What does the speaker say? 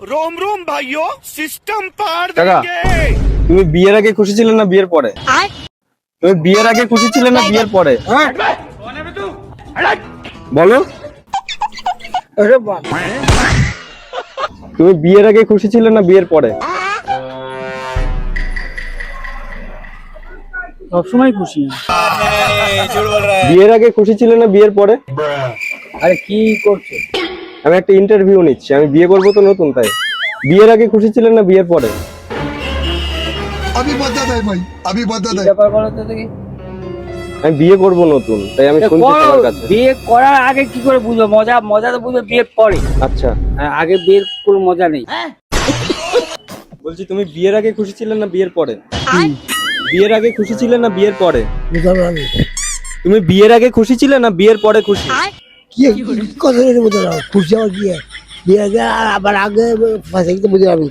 रोम रोम भाइयों सिस्टम पार কাকা देंगे। তুমি বিয়ের আগে খুশি ছিলে না বিয়ের পরে? তুমি বিয়ের আগে খুশি ছিলে না বিয়ের পরে? বলো। তুমি বিয়ের আগে খুশি ছিলে না বিয়ের পরে? সবসময় খুশি। বিয়ের আগে খুশি ছিলে না বিয়ের পরে? আরে কি করছো? আমি একটা ইন্টারভিউ নিচ্ছি, আমি বিয়ে করবো তো নতুন, তাই। বিয়ের আগে খুশি ছিলেন না বিয়ের পরে? अभी बता दे भाई, अभी बता दे। ব্যাপার বলো তো দেখি। আমি বিয়ে করবো নতুন, তাই আমি শুনছি তোমার কাছে। বিয়ে করার আগে কি করে বুঝবো? মজা মজা তো বুঝবো বিয়ের পরে। আচ্ছা, আগে বিয়ের কোনো মজা নেই। বলছি তুমি বিয়ের আগে খুশি ছিলেন না বিয়ের পরে? বিয়ের আগে খুশি ছিলেন না বিয়ের পরে? তুমি বিয়ের আগে খুশি ছিলে না বিয়ের পরে খুশি? কি কথা বুঝতে পারো? খুশি আমার কি বিয়ে আগে আর আবার আগে বুঝতে পারবি